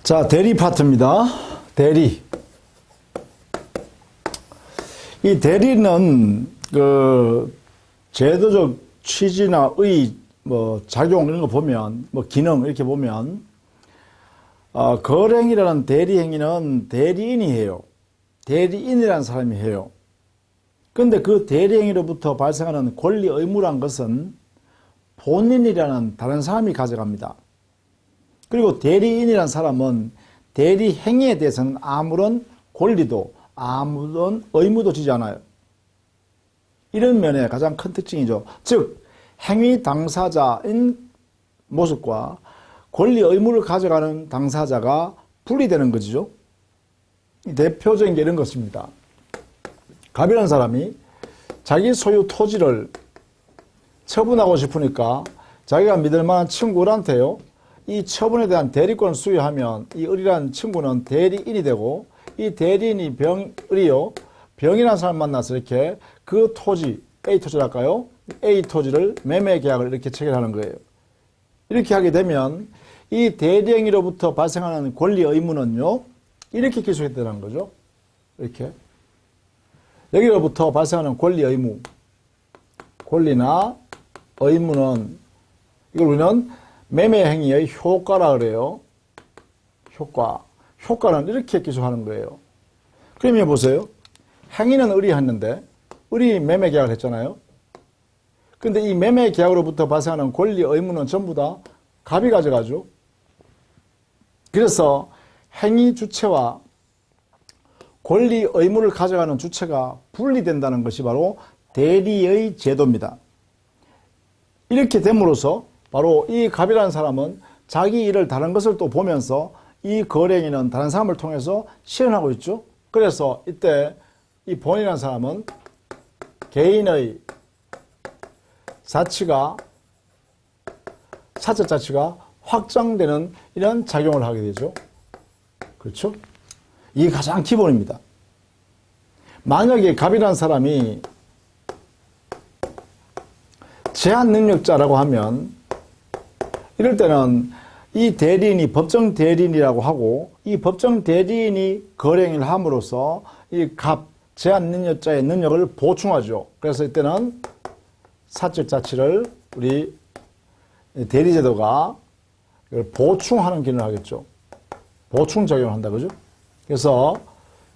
자, 대리 파트입니다. 대리. 이 대리는 제도적 취지나 의 작용 이런 거 보면 기능 이렇게 보면 거래행위라는 대리행위는 대리인이 해요. 대리인이라는 사람이 해요. 그런데 그 대리행위로부터 발생하는 권리 의무란 것은 본인이라는 다른 사람이 가져갑니다. 그리고 대리인이라는 사람은 대리행위에 대해서는 아무런 권리도 아무런 의무도 지지 않아요. 이런 면에 가장 큰 특징이죠. 즉 행위 당사자인 모습과 권리 의무를 가져가는 당사자가 분리되는 거죠. 대표적인 게 이런 것입니다. 갑이라는 사람이 자기 소유 토지를 처분하고 싶으니까 자기가 믿을 만한 친구한테요, 이 처분에 대한 대리권을 수여하면 이 을이라는 친구는 대리인이 되고, 이 대리인이 을이요, 병이라는 사람 만나서 이렇게 그 토지, A 토지랄까요? A 토지를 매매 계약을 이렇게 체결하는 거예요. 이렇게 하게 되면 이 대리행위로부터 발생하는 권리 의무는요, 이렇게 기술했다는 거죠. 이렇게. 여기로부터 발생하는 권리 의무, 권리나 의무는 이걸 우리는 매매 행위의 효과라 그래요. 효과. 효과는 이렇게 기술하는 거예요. 그러면 보세요. 행위는 을이 했는데 을이 매매 계약을 했잖아요. 근데 이 매매 계약으로부터 발생하는 권리 의무는 전부 다 갑이 가져가죠. 그래서 행위 주체와 권리 의무를 가져가는 주체가 분리된다는 것이 바로 대리의 제도입니다. 이렇게 됨으로써 바로 이 갑이라는 사람은 자기 일을 다른 것을 또 보면서 이 거래행위는 다른 사람을 통해서 실현하고 있죠. 그래서 이때 이 본이라는 사람은 개인의 사치가, 사적 자치가 확장되는 이런 작용을 하게 되죠. 그렇죠? 이게 가장 기본입니다. 만약에 갑이라는 사람이 제한 능력자라고 하면 이럴 때는 이 대리인이 법정 대리인이라고 하고, 이 법정 대리인이 거래행위를 함으로써 이 갑, 제한 능력자의 능력을 보충하죠. 그래서 이때는 사적 자치를 우리 대리제도가 보충하는 기능을 하겠죠. 보충 작용을 한다, 그죠? 그래서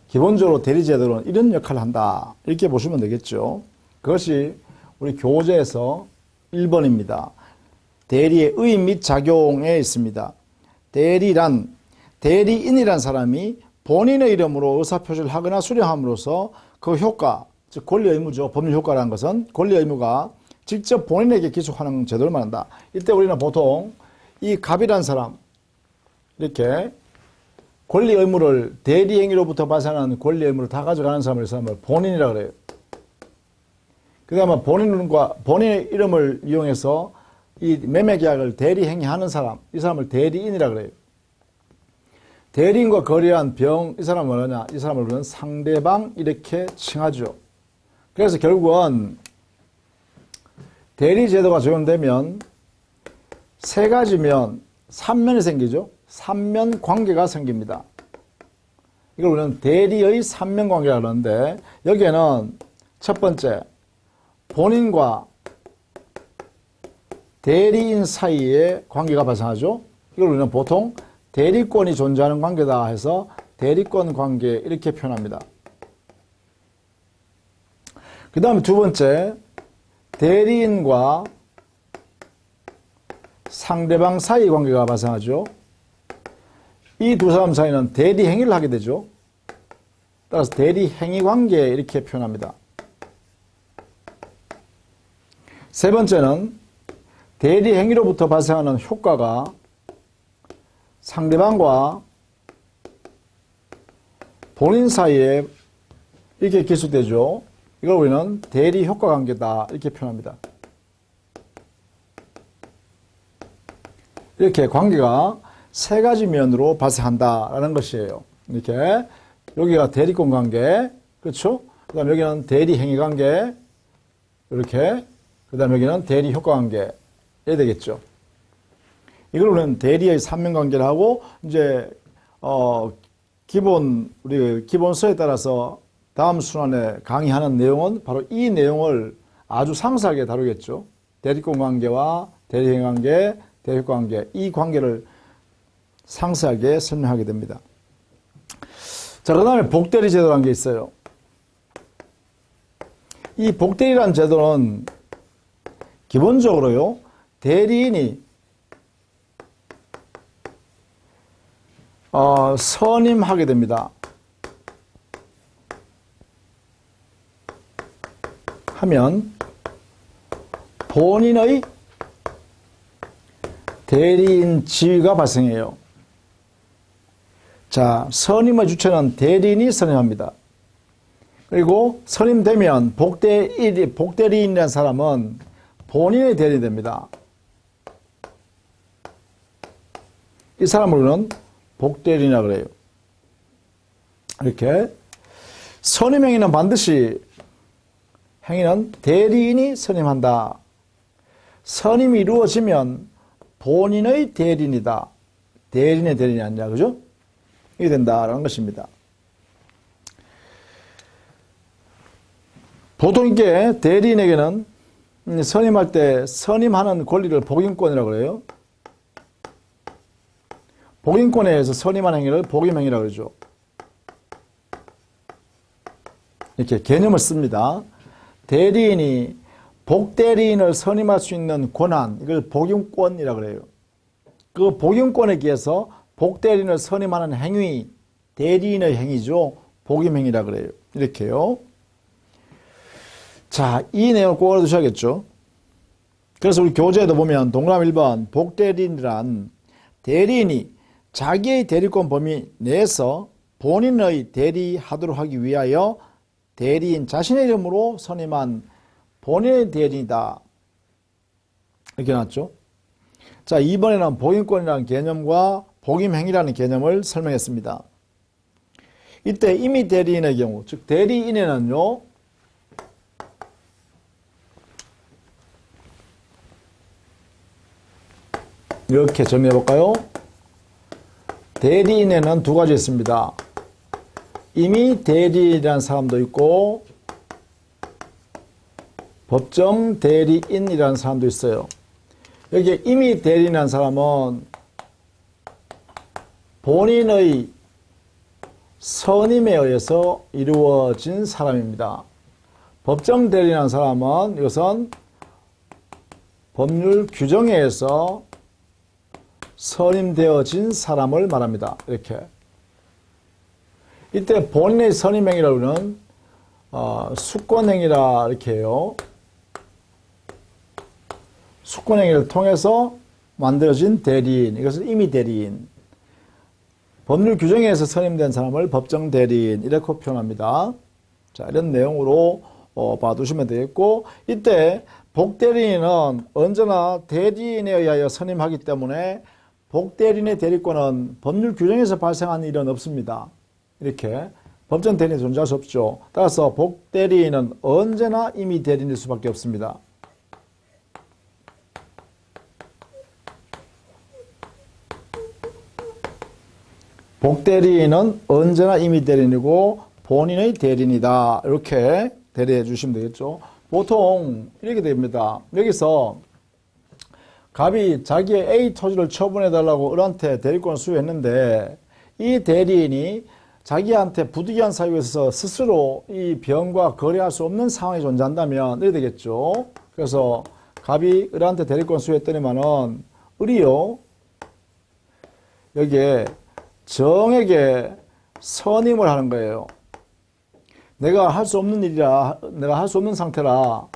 기본적으로 대리제도는 이런 역할을 한다, 이렇게 보시면 되겠죠. 그것이 우리 교재에서 1번입니다. 대리의 의 및 작용에 있습니다. 대리인이란 사람이 본인의 이름으로 의사표시를 하거나 수령함으로써 그 효과, 즉 권리 의무죠. 법률 효과라는 것은 권리 의무가 직접 본인에게 기속하는 제도를 말한다. 이때 우리는 보통 이 갑이라는 사람, 이렇게 권리 의무를, 대리행위로부터 발생하는 권리 의무를 다 가져가는 사람을 본인이라고 그래요. 그 다음에 본인의 이름을 이용해서 이 매매 계약을 대리행위하는 사람, 이 사람을 대리인이라고 그래요. 대리인과 거래한 병, 이 사람은 뭐냐? 이 사람을 우리는 상대방 이렇게 칭하죠. 그래서 결국은 대리제도가 적용되면 세 가지 면, 3면이 생기죠. 3면 관계가 생깁니다. 이걸 우리는 대리의 3면 관계라고 하는데, 여기에는 첫 번째, 본인과 대리인 사이에 관계가 발생하죠. 이걸 우리는 보통 대리권이 존재하는 관계다 해서 대리권 관계 이렇게 표현합니다. 그 다음에 두 번째, 대리인과 상대방 사이 관계가 발생하죠. 이 두 사람 사이는 대리 행위를 하게 되죠. 따라서 대리 행위 관계 이렇게 표현합니다. 세 번째는 대리 행위로부터 발생하는 효과가 상대방과 본인 사이에 이렇게 기술되죠. 이걸 우리는 대리 효과 관계다 이렇게 표현합니다. 이렇게 관계가 세 가지 면으로 발생한다라는 것이에요. 이렇게 여기가 대리권 관계, 그렇죠? 그다음 여기는 대리 행위 관계, 이렇게. 그다음 여기는 대리 효과 관계. 이래 되겠죠. 이걸 우리는 대리의 3면 관계를 하고, 이제 우리 기본서에 따라서 다음 순환에 강의하는 내용은 바로 이 내용을 아주 상세하게 다루겠죠. 대리권 관계와 대리행 관계, 대리권 관계, 이 관계를 상세하게 설명하게 됩니다. 자, 그 다음에 복대리 제도라는 게 있어요. 이 복대리라는 제도는 기본적으로요, 대리인이 선임하게 됩니다. 하면 본인의 대리인 지위가 발생해요. 자, 선임의 주체는 대리인이 선임합니다. 그리고 선임되면 복대리인이라는 사람은 본인의 대리인이 됩니다. 이 사람을 우리는 복대리인이라고 그래요. 이렇게 선임 행위는 반드시 행위는 대리인이 선임한다. 선임이 이루어지면 본인의 대리인이다. 대리인의 대리인이 아니라, 그죠? 이게 된다라는 것입니다. 보통 이게 대리인에게는 선임할 때 선임하는 권리를 복임권이라고 그래요. 복임권에 의해서 선임하는 행위를 복임행위라고 그러죠. 이렇게 개념을 씁니다. 대리인이 복대리인을 선임할 수 있는 권한, 이걸 복임권이라고 그래요. 그 복임권에 기해서 복대리인을 선임하는 행위, 대리인의 행위죠. 복임행위라고 그래요. 이렇게요. 자, 이 내용을 꼭 알아두셔야겠죠. 그래서 우리 교재에도 보면 동그라미 1번 복대리인이란 대리인이 자기의 대리권 범위 내에서 본인의 대리하도록 하기 위하여 대리인 자신의 이름으로 선임한 본인의 대리인이다. 이렇게 나왔죠. 자, 이번에는 복임권이라는 개념과 복임행위라는 개념을 설명했습니다. 이때 임의 대리인의 경우, 즉 대리인에는요, 이렇게 정리해 볼까요? 대리인에는 두 가지 있습니다. 임의 대리인이라는 사람도 있고 법정 대리인이라는 사람도 있어요. 여기 임의 대리인이라는 사람은 본인의 선임에 의해서 이루어진 사람입니다. 법정 대리인이라는 사람은 이것은 법률 규정에 의해서 선임되어진 사람을 말합니다. 이렇게. 이때 본인의 선임행위라고는 수권행위라 이렇게 해요. 수권행위를 통해서 만들어진 대리인, 이것은 임의 대리인. 법률 규정에 의해서 선임된 사람을 법정 대리인 이렇게 표현합니다. 자, 이런 내용으로 봐두시면 되겠고, 이때 복대리인은 언제나 대리인에 의하여 선임하기 때문에 복대리인의 대리권은 법률 규정에서 발생하는 일은 없습니다. 이렇게 법정 대리인이 존재할 수 없죠. 따라서 복대리인은 언제나 임의 대리인일 수밖에 없습니다. 복대리인은 언제나 임의 대리인이고 본인의 대리인이다. 이렇게 대리해 주시면 되겠죠. 보통 이렇게 됩니다. 여기서 갑이 자기의 A 토지를 처분해달라고 을한테 대리권을 수여했는데 이 대리인이 자기한테 부득이한 사유에 있어서 스스로 이 병과 거래할 수 없는 상황이 존재한다면 이래 되겠죠. 그래서 갑이 을한테 대리권을 수여했더니만은 을이요, 여기에 정에게 선임을 하는 거예요. 내가 할 수 없는 일이라, 내가 할 수 없는 상태라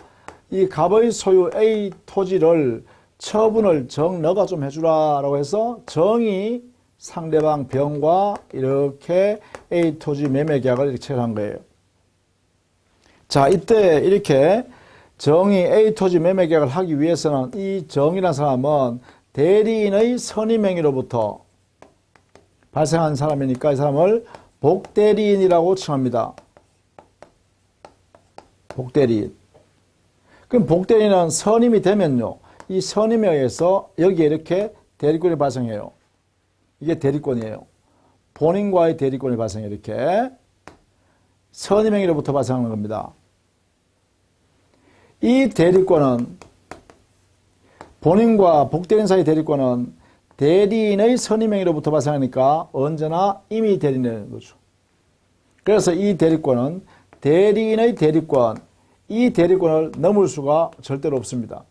이 갑의 소유 A 토지를 처분을 정 너가 좀 해주라 라고 해서 정이 상대방 병과 이렇게 A 토지 매매 계약을 이렇게 체결한 거예요. 자, 이때 이렇게 정이 A 토지 매매 계약을 하기 위해서는 이 정이라는 사람은 대리인의 선임행위로부터 발생한 사람이니까 이 사람을 복대리인이라고 칭합니다. 복대리인. 그럼 복대리인은 선임이 되면요, 이 선임에 의해서 여기에 이렇게 대리권이 발생해요. 이게 대리권이에요. 본인과의 대리권이 발생해. 이렇게 선임행위로부터 발생하는 겁니다. 이 대리권은 본인과 복대리인 사이 대리권은 대리인의 선임행위로부터 발생하니까 언제나 임의 대리인인 거죠. 그래서 이 대리권은 대리인의 대리권, 이 대리권을 넘을 수가 절대로 없습니다.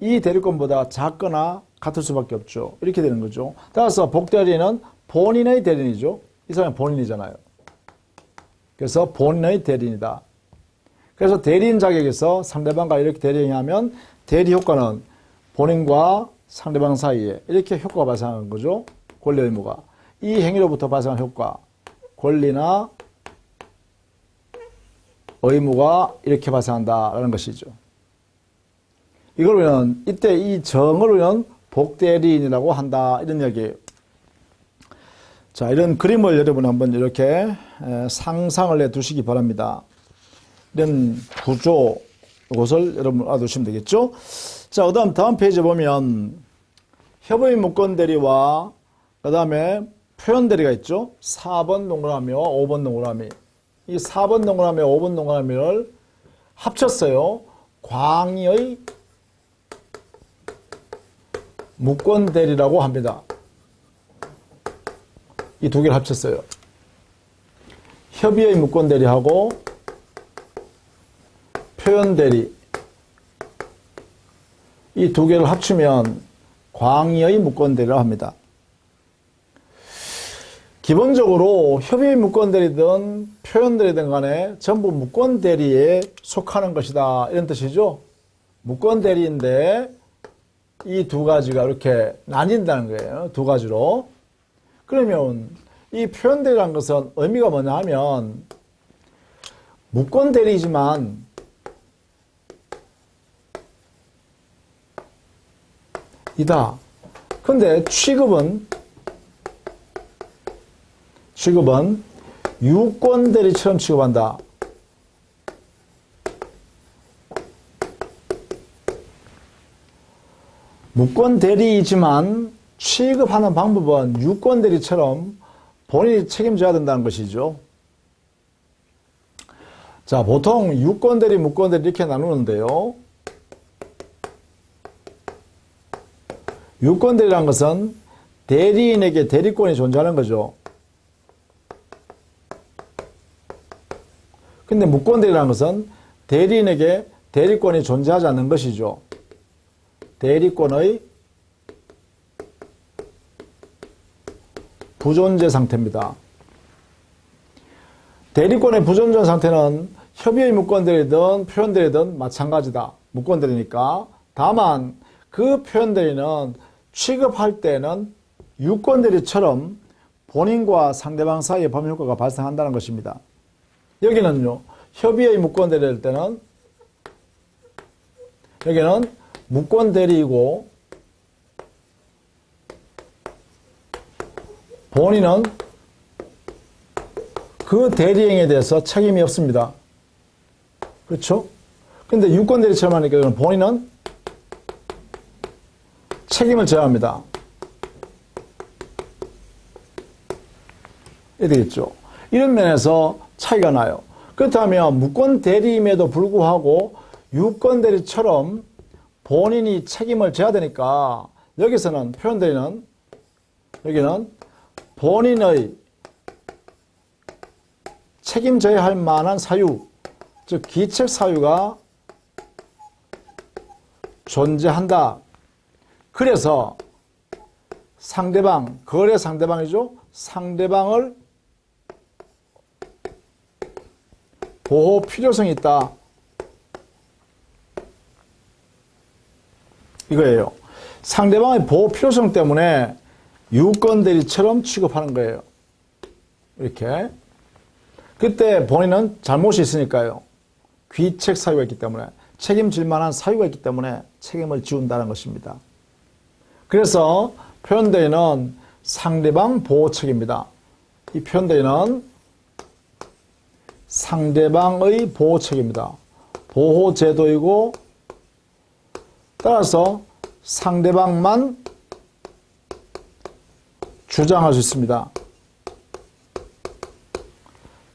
이 대리권보다 작거나 같을 수밖에 없죠. 이렇게 되는 거죠. 따라서 복대리인은 본인의 대리인이죠. 이 사람은 본인이잖아요. 그래서 본인의 대리인이다. 그래서 대리인 자격에서 상대방과 이렇게 대리행위하면 대리 효과는 본인과 상대방 사이에 이렇게 효과가 발생하는 거죠. 권리 의무가. 이 행위로부터 발생한 효과, 권리나 의무가 이렇게 발생한다라는 것이죠. 이걸 우리는 이때 이 정을 우리는 복대리인이라고 한다 이런 이야기예요. 자, 이런 그림을 여러분 한번 이렇게 상상을 해 두시기 바랍니다. 이런 구조, 이것을 여러분 알아두시면 되겠죠? 자, 그 다음 페이지 보면 협의 무권 대리와 그 다음에 표현 대리가 있죠? 4번 동그라미와 5번 동그라미. 이 4번 동그라미와 5번 동그라미를 합쳤어요. 광의의 무권 대리라고 합니다. 이 두 개를 합쳤어요. 협의의 무권 대리하고 표현 대리. 이 두 개를 합치면 광의의 무권 대리라고 합니다. 기본적으로 협의의 무권 대리든 표현 대리든 간에 전부 무권 대리에 속하는 것이다. 이런 뜻이죠. 무권 대리인데 이 두 가지가 이렇게 나뉜다는 거예요. 두 가지로. 그러면 이 표현 대리라는 것은 의미가 뭐냐 하면 무권 대리이지만 이다. 근데 취급은 유권 대리처럼 취급한다. 무권 대리이지만 취급하는 방법은 유권 대리처럼 본인이 책임져야 된다는 것이죠. 자, 보통 유권 대리, 무권 대리 이렇게 나누는데요. 유권 대리라는 것은 대리인에게 대리권이 존재하는 거죠. 근데 무권 대리라는 것은 대리인에게 대리권이 존재하지 않는 것이죠. 대리권의 부존재 상태입니다. 대리권의 부존재 상태는 협의의 무권 대리든 표현 대리든 마찬가지다. 무권 대리니까. 다만 그 표현 대리는 취급할 때는 유권 대리처럼 본인과 상대방 사이에 법률 효과가 발생한다는 것입니다. 여기는요, 협의의 무권 대리일 때는 여기는 무권 대리이고 본인은 그 대리행위에 대해서 책임이 없습니다. 그렇죠? 근데 유권 대리처럼 하니까 본인은 책임을 져야 합니다. 이래 되겠죠. 이런 면에서 차이가 나요. 그렇다면 무권 대리임에도 불구하고 유권 대리처럼 본인이 책임을 져야 되니까 여기서는 표현 대리는 여기는 본인의 책임져야 할 만한 사유, 즉 기책 사유가 존재한다. 그래서 상대방, 거래 상대방이죠. 상대방을 보호 필요성이 있다. 이거예요. 상대방의 보호 필요성 때문에 유권 대리처럼 취급하는 거예요. 이렇게. 그때 본인은 잘못이 있으니까요. 귀책 사유가 있기 때문에, 책임질 만한 사유가 있기 때문에 책임을 지운다는 것입니다. 그래서 표현 대리는 상대방 보호책입니다. 이 표현 대리는 상대방의 보호책입니다. 보호제도이고 따라서 상대방만 주장할 수 있습니다.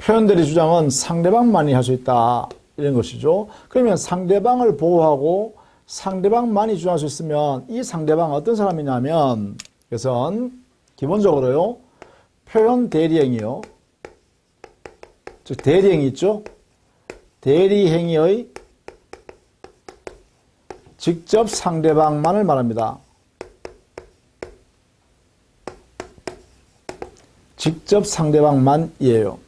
표현대리 주장은 상대방만이 할 수 있다. 이런 것이죠. 그러면 상대방을 보호하고 상대방만이 주장할 수 있으면 이 상대방은 어떤 사람이냐면 이것은 기본적으로요. 표현 대리행위요. 즉 대리행위 있죠. 대리행위의 직접 상대방만을 말합니다. 직접 상대방만이에요.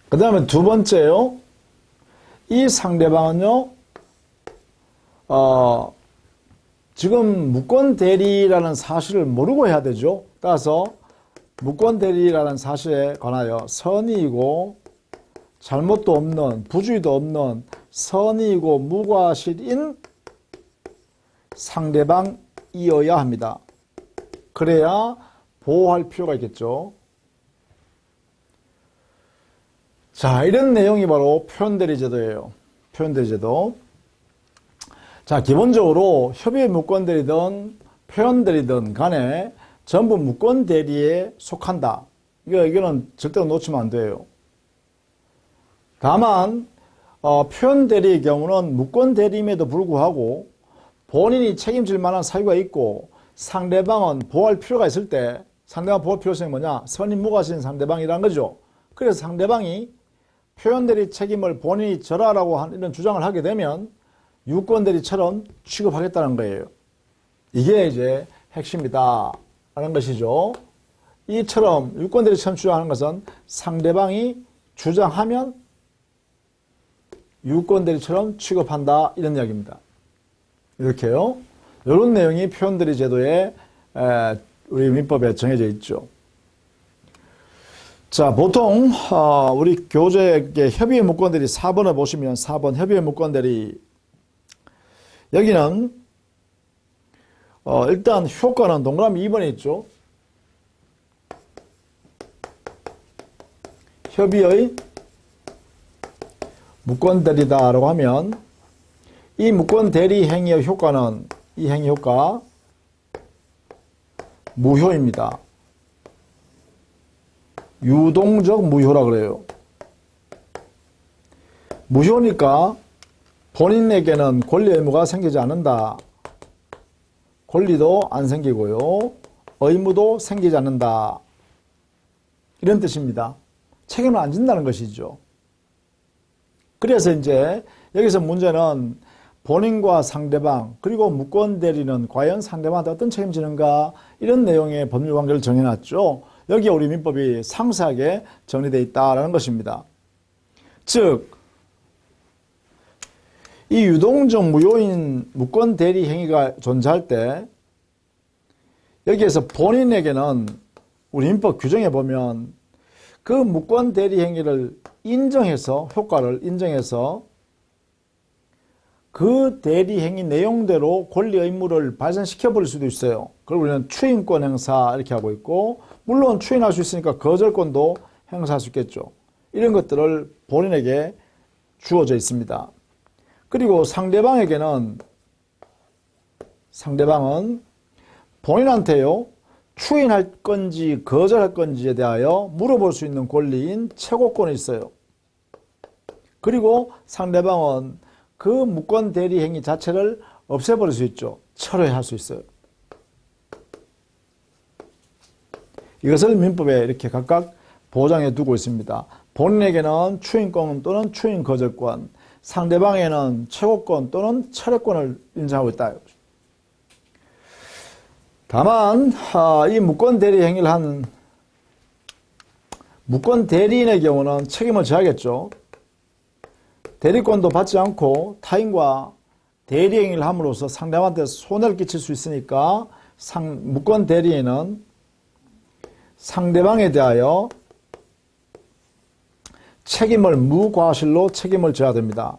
그 다음에 두 번째요. 이 상대방은요, 지금 무권 대리라는 사실을 모르고 해야 되죠. 따라서 무권 대리라는 사실에 관하여 선의이고 잘못도 없는, 부주의도 없는 선의이고 무과실인 상대방이어야 합니다. 그래야 보호할 필요가 있겠죠. 자, 이런 내용이 바로 표현대리제도예요. 표현대리제도. 자, 기본적으로 협의의 무권대리든 표현대리든 간에 전부 무권대리에 속한다. 이거는 절대 놓치면 안 돼요. 다만 표현대리의 경우는 무권대리임에도 불구하고 본인이 책임질 만한 사유가 있고 상대방은 보호할 필요가 있을 때 상대방 보호 필요성이 뭐냐? 선임무과실인 상대방이라는 거죠. 그래서 상대방이 표현대리 책임을 본인이 져라라고 하는 이런 주장을 하게 되면 유권대리처럼 취급하겠다는 거예요. 이게 이제 핵심이다 라는 것이죠. 이처럼 유권대리처럼 주장하는 것은 상대방이 주장하면 유권대리처럼 취급한다 이런 이야기입니다. 이렇게요. 이런 내용이 표현대리 제도에 우리 민법에 정해져 있죠. 자, 보통 우리 교재의 협의의 무권대리 4번을 보시면 4번 협의의 무권대리 여기는 일단 효과는 동그라미 2번에 있죠. 협의의 무권대리다라고 하면 이 무권대리 행위의 효과는 이 행위 효과 무효입니다. 유동적 무효라 그래요. 무효니까 본인에게는 권리 의무가 생기지 않는다. 권리도 안 생기고요. 의무도 생기지 않는다. 이런 뜻입니다. 책임을 안 진다는 것이죠. 그래서 이제 여기서 문제는 본인과 상대방 그리고 무권 대리는 과연 상대방한테 어떤 책임지는가 이런 내용의 법률 관계를 정해놨죠. 여기에 우리 민법이 상세하게 정리되어 있다는 것입니다. 즉, 이 유동적 무효인 무권 대리 행위가 존재할 때 여기에서 본인에게는 우리 민법 규정에 보면 그 무권 대리 행위를 인정해서 효과를 인정해서 그 대리 행위 내용대로 권리 의무를 발생시켜 버릴 수도 있어요. 그걸 우리는 추인권 행사 이렇게 하고 있고 물론 추인할 수 있으니까 거절권도 행사할 수 있겠죠. 이런 것들을 본인에게 주어져 있습니다. 그리고 상대방은 본인한테요 추인할 건지 거절할 건지에 대하여 물어볼 수 있는 권리인 최고권이 있어요. 그리고 상대방은 그 무권 대리 행위 자체를 없애버릴 수 있죠. 철회할 수 있어요. 이것을 민법에 이렇게 각각 보장해 두고 있습니다. 본인에게는 추인권 또는 추인 거절권, 상대방에는 최고권 또는 철회권을 인정하고 있다. 다만 이 무권 대리 행위를 한 무권 대리인의 경우는 책임을 져야겠죠. 대리권도 받지 않고 타인과 대리 행위를 함으로써 상대방한테 손해를 끼칠 수 있으니까 무권 대리인은 상대방에 대하여 책임을 무과실로 책임을 져야 됩니다.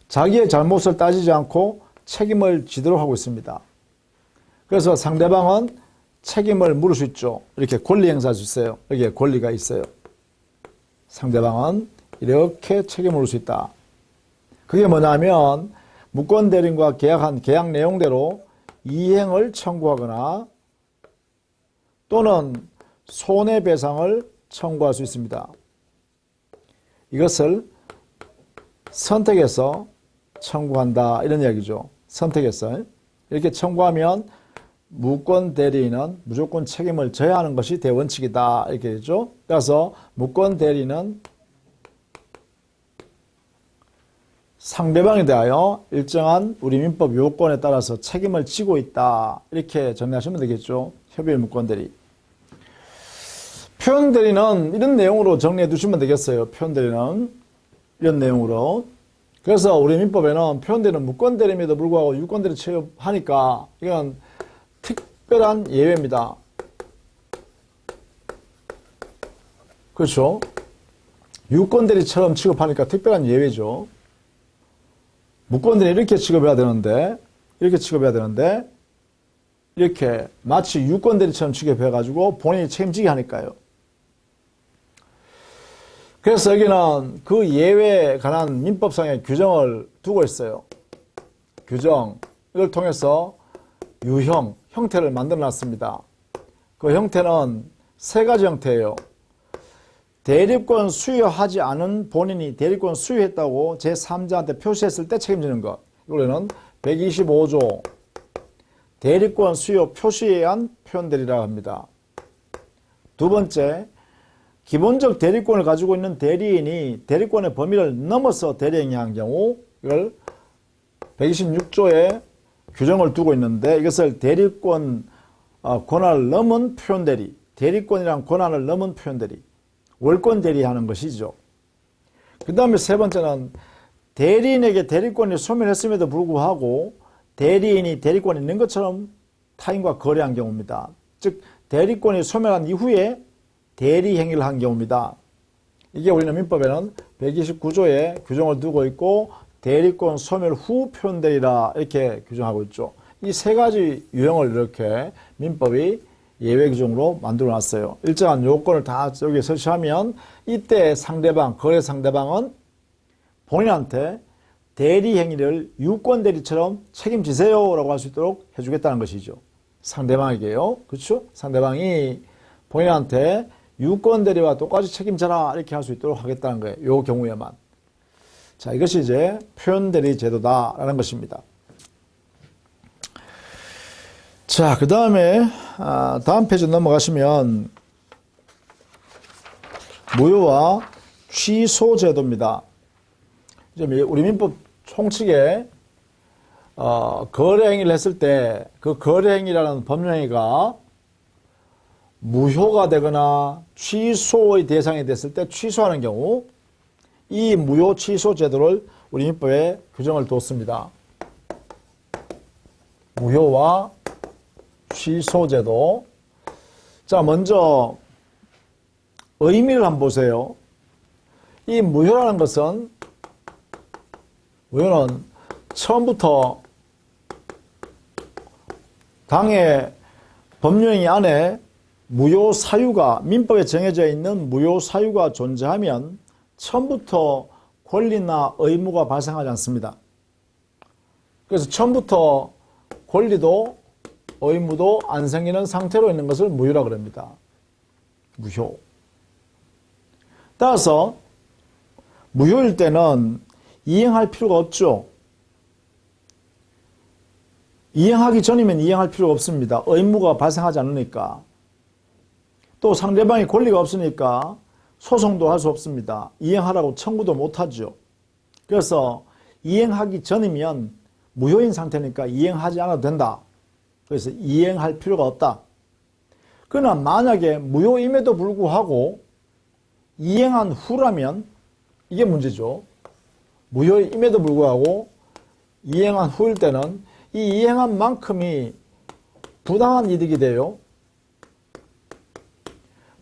자기의 잘못을 따지지 않고 책임을 지도록 하고 있습니다. 그래서 상대방은 책임을 물을 수 있죠. 이렇게 권리 행사할 수 있어요. 여기에 권리가 있어요. 상대방은 이렇게 책임을 물을 수 있다. 그게 뭐냐면 무권 대리인과 계약한 계약 내용대로 이행을 청구하거나 또는 손해배상을 청구할 수 있습니다. 이것을 선택해서 청구한다 이런 이야기죠. 선택해서 이렇게 청구하면 무권 대리인은 무조건 책임을 져야 하는 것이 대원칙이다 이렇게 되죠. 그래서 무권 대리인은 상대방에 대하여 일정한 우리 민법 요건에 따라서 책임을 지고 있다 이렇게 정리하시면 되겠죠. 협의의 무권 대리. 표현 대리는 이런 내용으로 정리해 두시면 되겠어요. 표현 대리는 이런 내용으로. 그래서 우리 민법에는 표현 대리는 무권 대리임에도 불구하고 유권 대리 취급하니까 이건 특별한 예외입니다. 그렇죠? 유권 대리처럼 취급하니까 특별한 예외죠. 무권 대리 이렇게 취급해야 되는데 이렇게 마치 유권 대리처럼 취급해가지고 본인이 책임지게 하니까요. 그래서 여기는 그 예외에 관한 민법상의 규정을 두고 있어요. 규정. 이걸 통해서 유형, 형태를 만들어 놨습니다. 그 형태는 세 가지 형태예요. 대리권 수여하지 않은 본인이 대리권 수여했다고 제3자한테 표시했을 때 책임지는 것. 이거는 125조 대리권 수여 표시에 의한 표현대리라고 합니다. 두 번째, 기본적 대리권을 가지고 있는 대리인이 대리권의 범위를 넘어서 대리행위한 경우 이걸 126조에 규정을 두고 있는데 이것을 대리권 권한을 넘은 표현대리, 대리권이란 권한을 넘은 표현대리, 월권 대리하는 것이죠. 그 다음에 세 번째는 대리인에게 대리권이 소멸했음에도 불구하고 대리인이 대리권이 있는 것처럼 타인과 거래한 경우입니다. 즉 대리권이 소멸한 이후에 대리 행위를 한 경우입니다. 이게 우리는 민법에는 129조에 규정을 두고 있고 대리권 소멸 후 표현대리라 이렇게 규정하고 있죠. 이 세 가지 유형을 이렇게 민법이 예외 규정으로 만들어 놨어요. 일정한 요건을 다 여기에 설치하면 이때 상대방, 거래 상대방은 본인한테 대리 행위를 유권 대리처럼 책임지세요 라고 할 수 있도록 해주겠다는 것이죠. 상대방에게요. 그렇죠? 상대방이 본인한테 유권 대리와 똑같이 책임져라 이렇게 할 수 있도록 하겠다는 거예요. 요 경우에만. 자, 이것이 이제 표현 대리 제도다라는 것입니다. 자, 그 다음에 다음 페이지 넘어가시면 무효와 취소 제도입니다. 이제 우리 민법 총칙에 거래 행위를 했을 때 그 거래 행위라는 법령행위가 무효가 되거나 취소의 대상이 됐을 때 취소하는 경우 이 무효 취소 제도를 우리 민법에 규정을 뒀습니다. 무효와 취소 제도. 자, 먼저 의미를 한번 보세요. 이 무효라는 것은 무효는 처음부터 당의 법령이 안에 무효 사유가 민법에 정해져 있는 무효 사유가 존재하면 처음부터 권리나 의무가 발생하지 않습니다. 그래서 처음부터 권리도 의무도 안 생기는 상태로 있는 것을 무효라 그럽니다. 무효. 따라서 무효일 때는 이행할 필요가 없죠. 이행하기 전이면 이행할 필요가 없습니다. 의무가 발생하지 않으니까. 또 상대방이 권리가 없으니까 소송도 할 수 없습니다. 이행하라고 청구도 못하죠. 그래서 이행하기 전이면 무효인 상태니까 이행하지 않아도 된다. 그래서 이행할 필요가 없다. 그러나 만약에 무효임에도 불구하고 이행한 후라면 이게 문제죠. 무효임에도 불구하고 이행한 후일 때는 이 이행한 만큼이 부당한 이득이 돼요.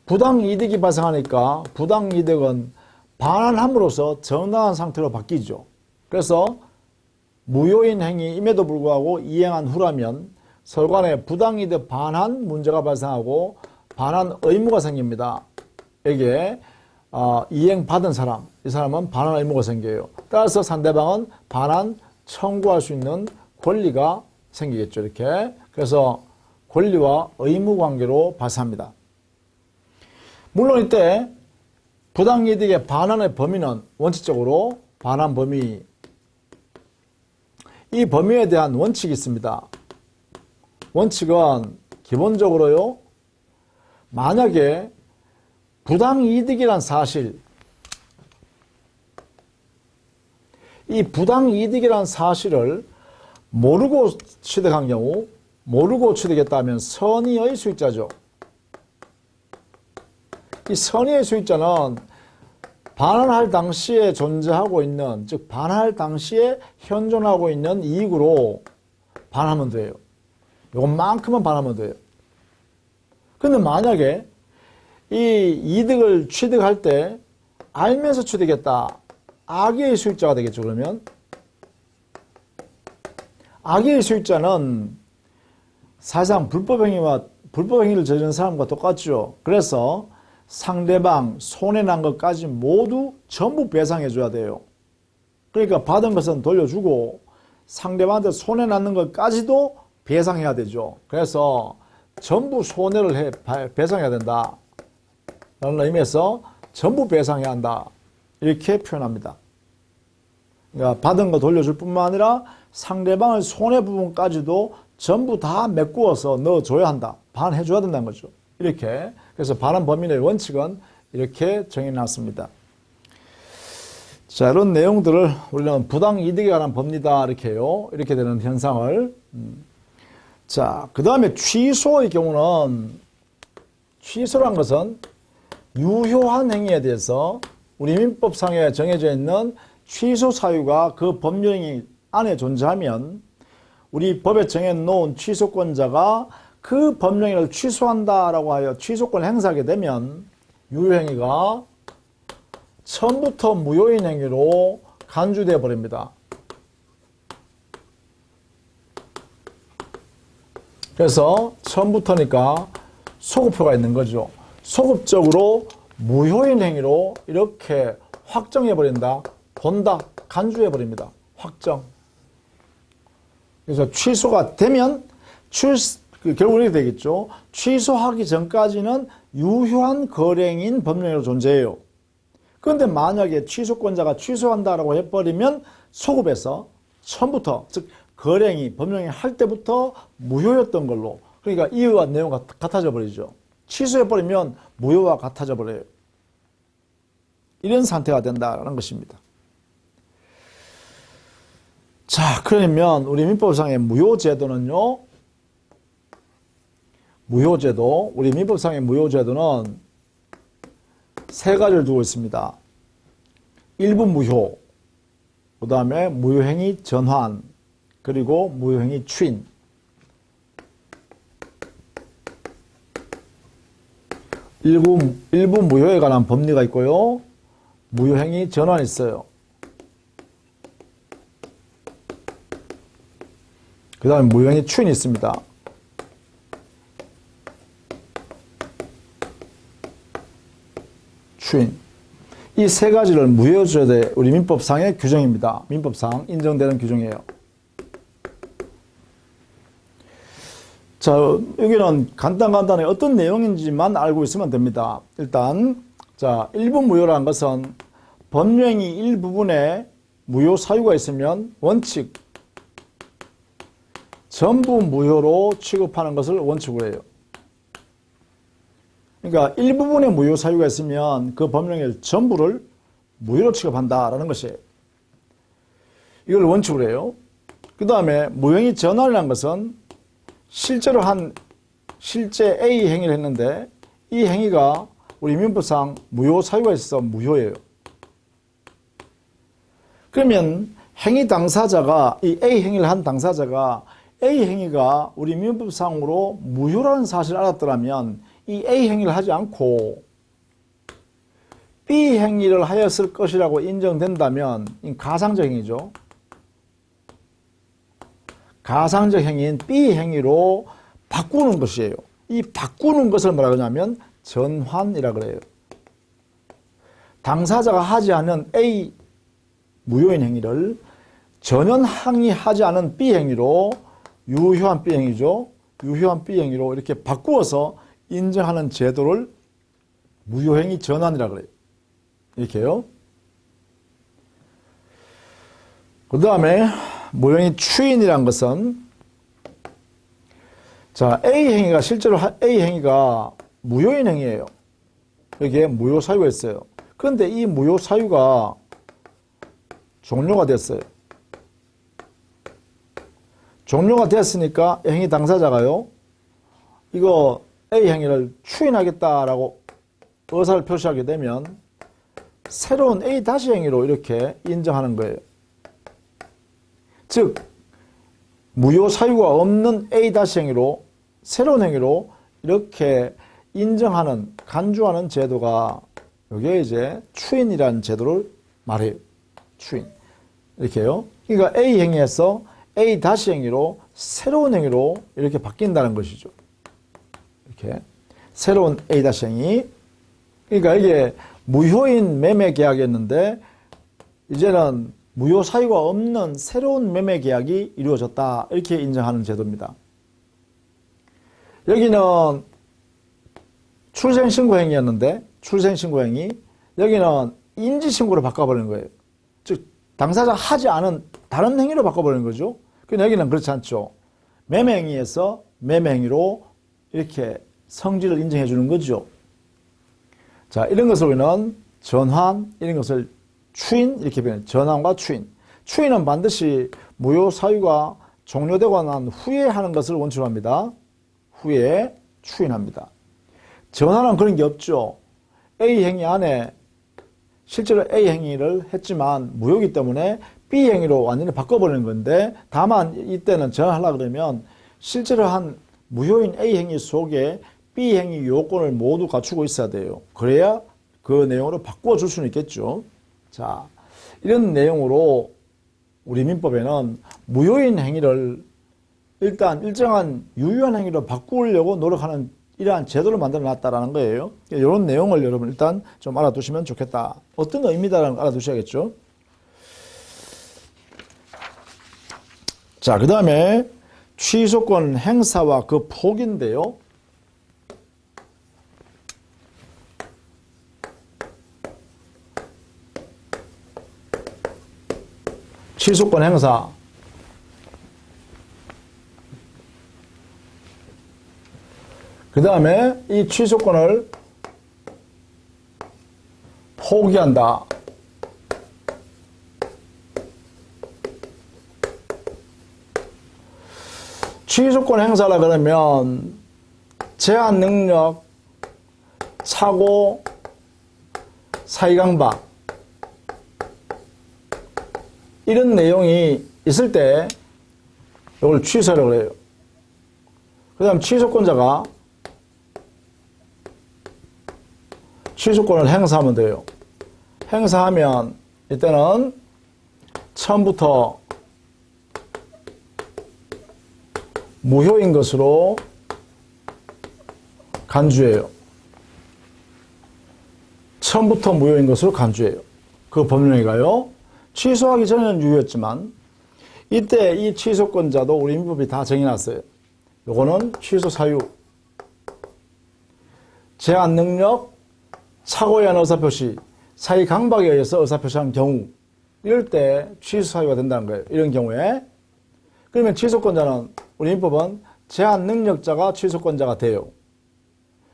부당이득이 발생하니까 부당이득은 반환함으로써 정당한 상태로 바뀌죠. 그래서 무효인 행위임에도 불구하고 이행한 후라면 서로 간에 부당이득 반환 문제가 발생하고 반환 의무가 생깁니다. 이게 이행받은 사람, 이 사람은 반환 의무가 생겨요. 따라서 상대방은 반환 청구할 수 있는 권리가 생기겠죠. 이렇게. 그래서 권리와 의무 관계로 발생합니다. 물론 이때 부당이득의 반환의 범위는 원칙적으로 반환 범위, 이 범위에 대한 원칙이 있습니다. 원칙은 기본적으로요, 만약에 부당이득이란 사실, 이 부당이득이란 사실을 모르고 취득한 경우, 모르고 취득했다면 선의의 수익자죠. 이 선의의 수익자는 반환할 당시에 존재하고 있는, 즉 반환할 당시에 현존하고 있는 이익으로 반환하면 돼요. 이것만큼은 반환하면 돼요. 근데 만약에 이 이득을 취득할 때 알면서 취득했다. 악의의 수익자가 되겠죠. 그러면 악의의 수익자는 사실상 불법행위를 저지른 사람과 똑같죠. 그래서 상대방 손해난 것까지 모두 전부 배상해 줘야 돼요. 그러니까 받은 것은 돌려주고 상대방한테 손해났는 것까지도 배상해야 되죠. 그래서 전부 손해를 배상해야 된다 라는 의미에서 전부 배상해야 한다 이렇게 표현합니다. 그러니까 받은 거 돌려줄 뿐만 아니라 상대방의 손해 부분까지도 전부 다 메꾸어서 넣어줘야 한다. 반해줘야 된다는 거죠. 이렇게. 그래서 반환 범위 의 원칙은 이렇게 정해놨습니다. 자, 이런 내용들을 우리는 부당이득에 관한 법리다 이렇게요. 이렇게 되는 현상을. 자, 그 다음에 취소의 경우는, 취소란 것은 유효한 행위에 대해서 우리 민법상에 정해져 있는 취소 사유가 그 법령이 안에 존재하면 우리 법에 정해놓은 취소권자가 그 법령을 취소한다라고 하여 취소권을 행사하게 되면 유효행위가 처음부터 무효인 행위로 간주되어 버립니다. 그래서 처음부터니까 소급표가 있는 거죠. 소급적으로 무효인 행위로 이렇게 확정해 버린다. 본다. 간주해 버립니다. 확정. 그래서 취소가 되면 결국 이렇게 되겠죠. 취소하기 전까지는 유효한 거래인 법령으로 존재해요. 그런데 만약에 취소권자가 취소한다라고 해버리면 소급해서 처음부터, 즉 거래행위, 법령이 할 때부터 무효였던 걸로, 그러니까 이유와 내용과 같아져 버리죠. 취소해버리면 무효와 같아져 버려요. 이런 상태가 된다는 것입니다. 자, 그러면 우리 민법상의 무효제도는요, 우리 민법상의 무효제도는 세 가지를 두고 있습니다. 일부 무효, 그 다음에 무효행위 전환, 그리고 무효행위 추인. 일부 무효에 관한 법리가 있고요. 무효행위 전환이 있어요. 그 다음에 무효행위 추인이 있습니다. 추인. 이 세 가지를 무효제도의 우리 민법상의 규정입니다. 민법상 인정되는 규정이에요. 자, 여기는 간단하게 어떤 내용인지만 알고 있으면 됩니다. 일단, 자, 일부 무효라는 것은 법령이 일부분에 무효 사유가 있으면 원칙, 전부 무효로 취급하는 것을 원칙으로 해요. 그러니까 일부분의 무효 사유가 있으면 그 법령의 전부를 무효로 취급한다라는 것이에요. 이걸 원칙으로 해요. 그 다음에 무효행위 전환이라는 것은 실제 A 행위를 했는데 이 행위가 우리 민법상 무효 사유가 있어서 무효예요. 그러면 행위 당사자가, 이 A 행위를 한 당사자가 A 행위가 우리 민법상으로 무효라는 사실을 알았더라면 이 A 행위를 하지 않고 B 행위를 하였을 것이라고 인정된다면 가상적 행위죠. 가상적 행위인 B 행위로 바꾸는 것이에요. 이 바꾸는 것을 뭐라 그러냐면 전환이라 그래요. 당사자가 하지 않은 A 무효인 행위를 전혀 항의하지 않은 B 행위로 유효한 B 행위죠. 유효한 B 행위로 이렇게 바꾸어서 인정하는 제도를 무효행위 전환이라 그래요. 이렇게요. 그 다음에 무효행위 추인이란 것은 자, A행위가 실제로 A행위가 무효인 행위예요. 여기에 무효 사유가 있어요. 그런데 이 무효 사유가 종료가 됐어요. 종료가 됐으니까 행위 당사자가요, 이거 A 행위를 추인하겠다라고 의사를 표시하게 되면 새로운 A 다시 행위로 이렇게 인정하는 거예요. 즉, 무효 사유가 없는 A 다시 행위로 새로운 행위로 이렇게 인정하는, 간주하는 제도가 여기에 이제 추인이라는 제도를 말해요. 추인. 이렇게요. 그러니까 A 행위에서 A 다시 행위로 새로운 행위로 이렇게 바뀐다는 것이죠. 이렇게. 새로운 A 다시 행위. 그러니까 이게 무효인 매매 계약이었는데 이제는 무효 사유가 없는 새로운 매매 계약이 이루어졌다. 이렇게 인정하는 제도입니다. 여기는 출생신고 행위였는데 출생신고 행위. 여기는 인지신고로 바꿔버리는 거예요. 즉 당사자가 하지 않은 다른 행위로 바꿔버리는 거죠. 근데 여기는 그렇지 않죠. 매매 행위에서 매매 행위로 이렇게 성질을 인정해 주는 거죠. 자, 이런 것을 우리는 전환, 이런 것을 추인, 이렇게 표현해요. 전환과 추인. 추인은 반드시 무효 사유가 종료되고 난 후에 하는 것을 원칙으로 합니다. 후에 추인합니다. 전환은 그런 게 없죠. A 행위 안에 실제로 A 행위를 했지만 무효이기 때문에 B 행위로 완전히 바꿔버리는 건데, 다만 이때는 전환하려고 그러면 실제로 한 무효인 A 행위 속에 B 행위 요건을 모두 갖추고 있어야 돼요. 그래야 그 내용으로 바꿔줄 수는 있겠죠. 자, 이런 내용으로 우리 민법에는 무효인 행위를 일단 일정한 유효한 행위로 바꾸려고 노력하는 이러한 제도를 만들어 놨다라는 거예요. 이런 내용을 여러분 일단 좀 알아두시면 좋겠다. 어떤 의미다라는 걸 알아두셔야겠죠. 자, 그 다음에 취소권 행사와 그 폭인데요. 취소권 행사. 그 다음에 이 취소권을 포기한다. 취소권 행사라 그러면 제한 능력, 착오, 사의강박 이런 내용이 있을 때 이걸 취소하라고 해요. 그 다음 취소권자가 취소권을 행사하면 돼요. 행사하면 이때는 처음부터 무효인 것으로 간주해요. 처음부터 무효인 것으로 간주해요. 그 법령이가요. 취소하기 전에는 유효였지만 이때 이 취소권자도 우리 민법이 다 정해놨어요. 요거는 취소 사유, 제한 능력, 착오에 의한 의사표시, 사의 강박에 의해서 의사표시한 경우, 이럴 때 취소 사유가 된다는 거예요. 이런 경우에. 그러면 취소권자는 우리 민법은 제한 능력자가 취소권자가 돼요.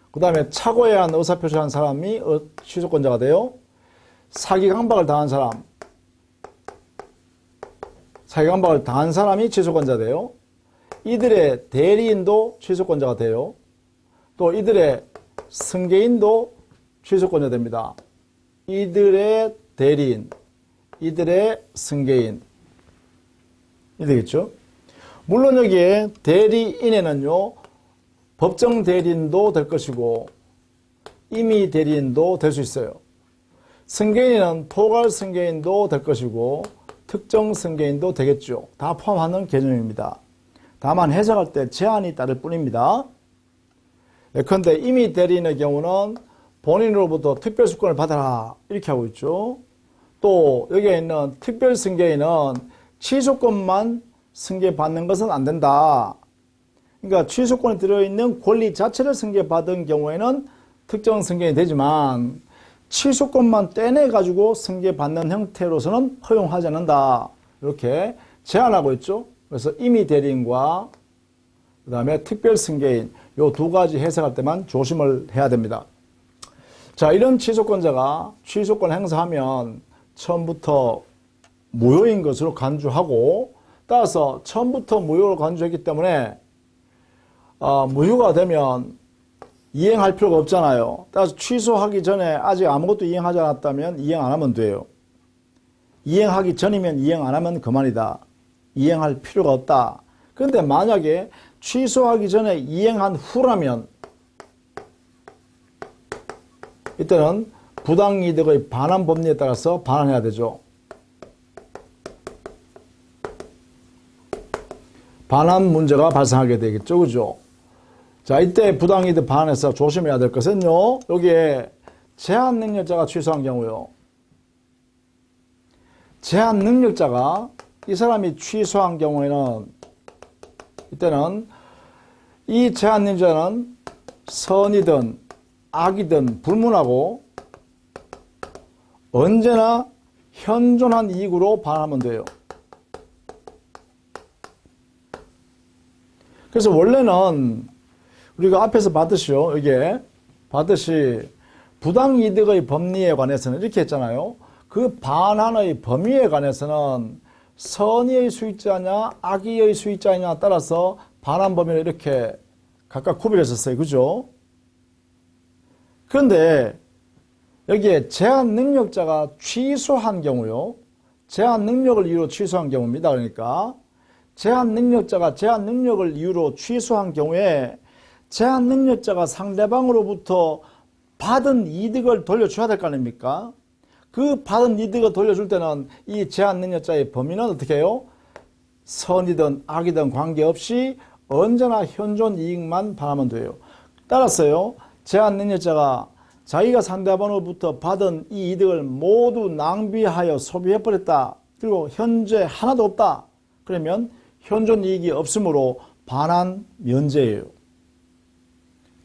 그 다음에 착오에 의한 의사표시한 사람이 취소권자가 돼요. 사기 강박을 당한 사람, 사기 강박을 당한 사람이 취소권자 돼요. 이들의 대리인도 취소권자가 돼요. 또 이들의 승계인도 취소권자 됩니다. 이들의 대리인, 이들의 승계인. 이 되겠죠? 물론 여기에 대리인에는요, 법정 대리인도 될 것이고, 임의 대리인도 될 수 있어요. 승계인은 포괄 승계인도 될 것이고, 특정 승계인도 되겠죠. 다 포함하는 개념입니다. 다만 해석할 때 제한이 따를 뿐입니다. 예컨대 임의 대리인의 경우는 본인으로부터 특별수권을 받아라 이렇게 하고 있죠. 또 여기에 있는 특별승계인은 취소권만 승계받는 것은 안 된다. 그러니까 취소권에 들어있는 권리 자체를 승계받은 경우에는 특정 승계인이 되지만 취소권만 떼내가지고 승계받는 형태로서는 허용하지 않는다. 이렇게 제한하고 있죠. 그래서 임의 대리인과 그 다음에 특별 승계인 요 두 가지 해석할 때만 조심을 해야 됩니다. 자, 이런 취소권자가 취소권을 행사하면 처음부터 무효인 것으로 간주하고 따라서 처음부터 무효로 간주했기 때문에 무효가 되면 이행할 필요가 없잖아요. 따라서 취소하기 전에 아직 아무것도 이행하지 않았다면 이행 안 하면 돼요. 이행하기 전이면 이행 안 하면 그만이다. 이행할 필요가 없다. 그런데 만약에 취소하기 전에 이행한 후라면 이때는 부당이득의 반환 법리에 따라서 반환해야 되죠. 반환 문제가 발생하게 되겠죠. 그죠? 자, 이때 부당이득 반환에서 조심해야 될 것은요. 여기에 제한 능력자가 취소한 경우요. 제한 능력자가 이 사람이 취소한 경우에는 이때는 이 제한 능력자는 선이든 악이든 불문하고 언제나 현존한 이익으로 반환하면 돼요. 그래서 원래는 우리가 앞에서 봤듯이요. 이게 봤듯이 부당이득의 법리에 관해서는 이렇게 했잖아요. 그 반환의 범위에 관해서는 선의의 수익자냐 악의의 수익자냐에 따라서 반환 범위를 이렇게 각각 구별했었어요. 그죠? 그런데 여기에 제한 능력자가 취소한 경우요. 제한 능력을 이유로 취소한 경우입니다. 그러니까 제한 능력자가 제한 능력을 이유로 취소한 경우에 제한 능력자가 상대방으로부터 받은 이득을 돌려줘야 될 거 아닙니까? 그 받은 이득을 돌려줄 때는 이 제한 능력자의 범위는 어떻게 해요? 선이든 악이든 관계없이 언제나 현존 이익만 바라면 돼요. 따라서요, 제한 능력자가 자기가 상대방으로부터 받은 이 이득을 모두 낭비하여 소비해버렸다. 그리고 현재 하나도 없다. 그러면 현존 이익이 없으므로 반환 면제예요.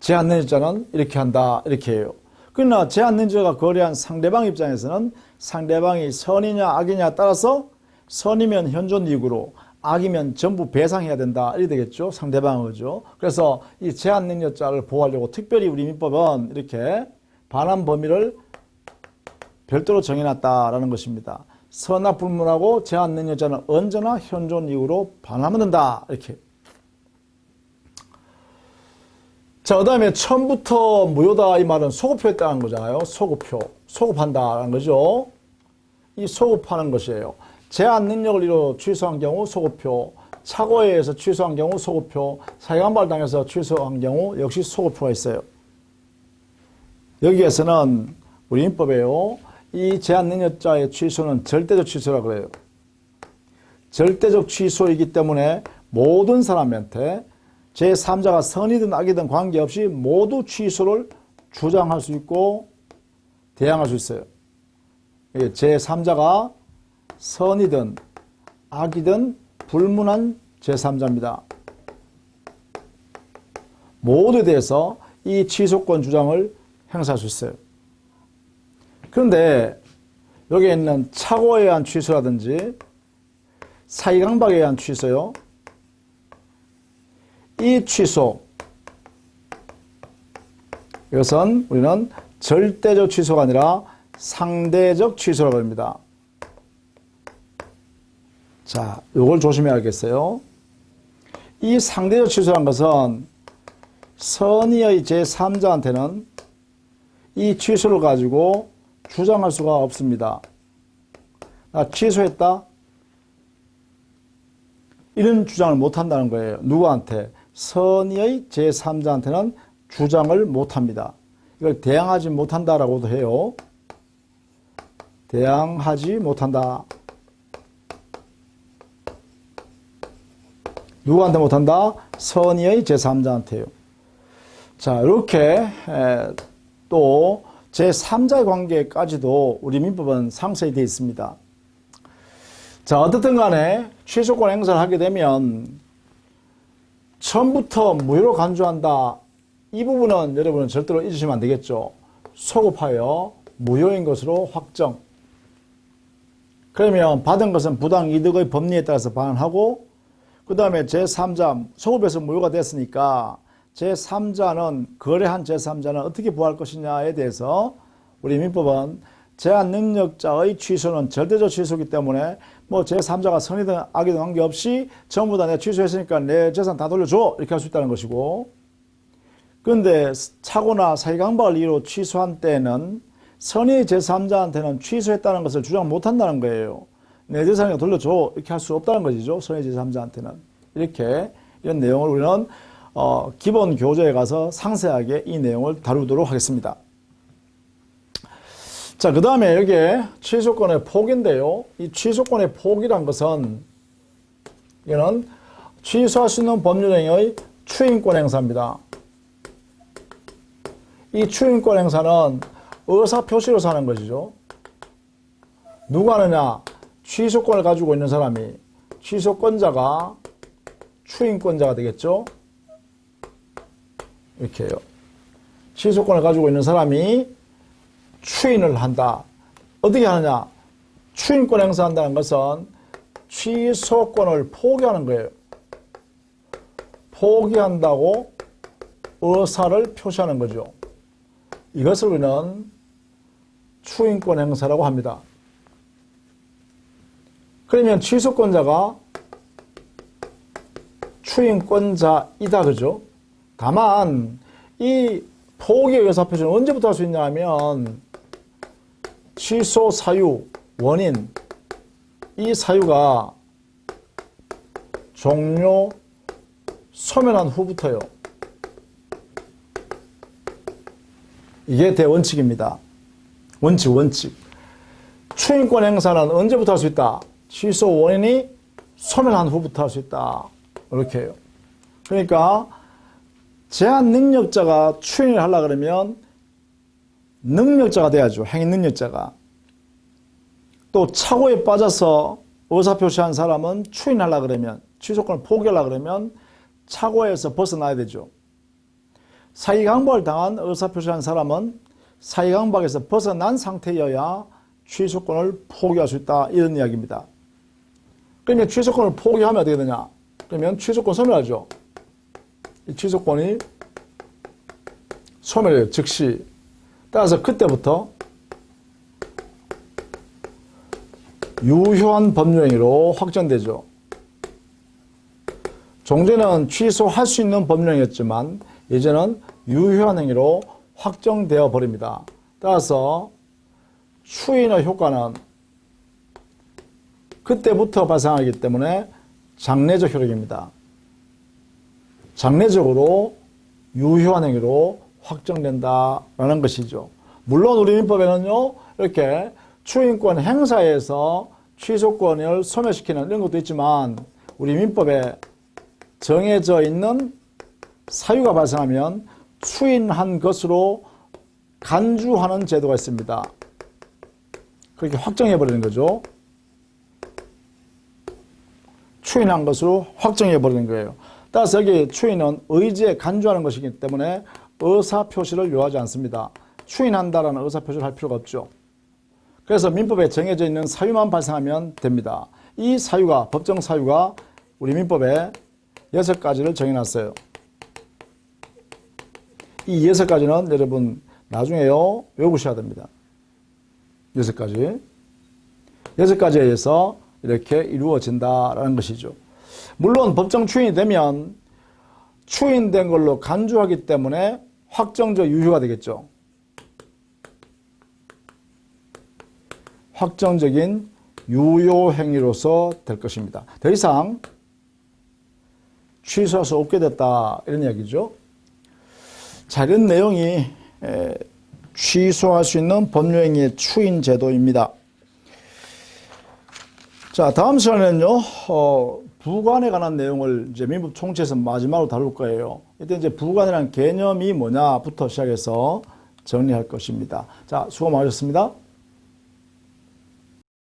제한 능력자는 이렇게 한다. 이렇게 해요. 그러나 제한 능력자가 거래한 상대방 입장에서는 상대방이 선이냐 악이냐에 따라서 선이면 현존 이익으로 악이면 전부 배상해야 된다. 이렇게 되겠죠. 상대방은 그죠. 그래서 이 제한 능력자를 보호하려고 특별히 우리 민법은 이렇게 반환 범위를 별도로 정해놨다라는 것입니다. 선악 불문하고 제한 능력자는 언제나 현존 이익으로 반환하면 된다. 이렇게. 자, 그 다음에 처음부터 무효다 이 말은 소급표에 따른 거잖아요. 소급표. 소급한다라는 거죠. 이 소급하는 것이에요. 제한 능력을 이루어 취소한 경우 소급표, 착오에 의해서 취소한 경우 소급표, 사기감발당해서 취소한 경우 역시 소급표가 있어요. 여기에서는 우리 민법에요. 이 제한 능력자의 취소는 절대적 취소라고 그래요. 절대적 취소이기 때문에 모든 사람한테 제3자가 선이든 악이든 관계없이 모두 취소를 주장할 수 있고 대항할 수 있어요. 제3자가 선이든 악이든 불문한 제3자입니다. 모두에 대해서 이 취소권 주장을 행사할 수 있어요. 그런데 여기에 있는 착오에 의한 취소라든지 사기강박에 의한 취소요. 이 취소, 이것은 우리는 절대적 취소가 아니라 상대적 취소라고 합니다. 자, 이걸 조심해야겠어요. 이 상대적 취소란 것은 선의의 제3자한테는 이 취소를 가지고 주장할 수가 없습니다. 나 취소했다? 이런 주장을 못한다는 거예요. 누구한테? 선의의 제3자한테는 주장을 못합니다. 이걸 대항하지 못한다라고도 해요. 대항하지 못한다. 누구한테 못한다? 선의의 제3자한테요. 자, 이렇게 또 제3자의 관계까지도 우리 민법은 상세히 되어 있습니다. 자, 어떻든 간에 취소권 행사를 하게 되면 처음부터 무효로 간주한다. 이 부분은 여러분은 절대로 잊으시면 안 되겠죠. 소급하여 무효인 것으로 확정. 그러면 받은 것은 부당 이득의 법리에 따라서 반환하고, 그 다음에 제3자, 소급해서 무효가 됐으니까 제3자는, 거래한 제3자는 어떻게 부과할 것이냐에 대해서 우리 민법은 제한 능력자의 취소는 절대적 취소이기 때문에 뭐 제3자가 선이든 악이든 관계없이 전부 다 내가 취소했으니까 내 재산 다 돌려줘, 이렇게 할 수 있다는 것이고, 그런데 착오나 사기강박을 이유로 취소한 때는 선의 제3자한테는 취소했다는 것을 주장 못한다는 거예요. 내 재산을 돌려줘, 이렇게 할 수 없다는 것이죠. 선의 제3자한테는. 이렇게 이런 내용을 우리는 기본 교재에 가서 상세하게 이 내용을 다루도록 하겠습니다. 자, 그 다음에 여기에 취소권의 폭인데요. 이 취소권의 폭이란 것은, 이거는 취소할 수 있는 법률행위의 추인권 행사입니다. 이 추인권 행사는 의사표시로서 하는 것이죠. 누가 하느냐? 취소권을 가지고 있는 사람이, 취소권자가 추인권자가 되겠죠. 이렇게요. 취소권을 가지고 있는 사람이 추인을 한다. 어떻게 하느냐? 추인권 행사한다는 것은 취소권을 포기하는 거예요. 포기한다고 의사를 표시하는 거죠. 이것을 우리는 추인권 행사라고 합니다. 그러면 취소권자가 추인권자이다, 그죠? 다만 이 포기의 의사표시는 언제부터 할 수 있냐 하면 취소 사유, 원인, 이 사유가 종료, 소멸한 후부터요. 이게 대원칙입니다. 원칙. 추인권 행사는 언제부터 할 수 있다? 취소 원인이 소멸한 후부터 할 수 있다. 이렇게 해요. 그러니까 제한 능력자가 추인을 하려고 그러면 능력자가 돼야죠. 행위 능력자가. 또 착오에 빠져서 의사표시한 사람은 추인하려고 그러면, 취소권을 포기하려고 그러면 착오에서 벗어나야 되죠. 사기강박을 당한 의사표시한 사람은 사기강박에서 벗어난 상태여야 취소권을 포기할 수 있다, 이런 이야기입니다. 그러면 취소권을 포기하면 어떻게 되냐? 그러면 취소권 소멸하죠. 이 취소권이 소멸해요, 즉시. 따라서 그때부터 유효한 법률행위로 확정되죠. 종전에는 취소할 수 있는 법률행위였지만 이제는 유효한 행위로 확정되어 버립니다. 따라서 추인의 효과는 그때부터 발생하기 때문에 장래적 효력입니다. 장래적으로 유효한 행위로 확정된다라는 것이죠. 물론 우리 민법에는요, 이렇게 추인권 행사에서 취소권을 소멸시키는 이런 것도 있지만, 우리 민법에 정해져 있는 사유가 발생하면 추인한 것으로 간주하는 제도가 있습니다. 그렇게 확정해버리는 거죠. 추인한 것으로 확정해버리는 거예요. 따라서 여기 추인은 의지에 간주하는 것이기 때문에 의사표시를 요하지 않습니다. 추인한다라는 의사표시를 할 필요가 없죠. 그래서 민법에 정해져 있는 사유만 발생하면 됩니다. 이 사유가, 법정 사유가 우리 민법에 6가지를 정해놨어요. 이 6가지는 여러분 나중에요, 외우셔야 됩니다. 6가지. 6가지에 의해서 이렇게 이루어진다라는 것이죠. 물론 법정 추인이 되면 추인된 걸로 간주하기 때문에 확정적 유효가 되겠죠. 확정적인 유효 행위로서 될 것입니다. 더 이상 취소할 수 없게 됐다, 이런 이야기죠. 자, 이런 내용이 취소할 수 있는 법률행위의 추인 제도입니다. 자, 다음 시간에는요, 부관에 관한 내용을 이제 민법 총칙에서 마지막으로 다룰 거예요. 이때 이제 부관이라는 개념이 뭐냐부터 시작해서 정리할 것입니다. 자, 수고 많으셨습니다.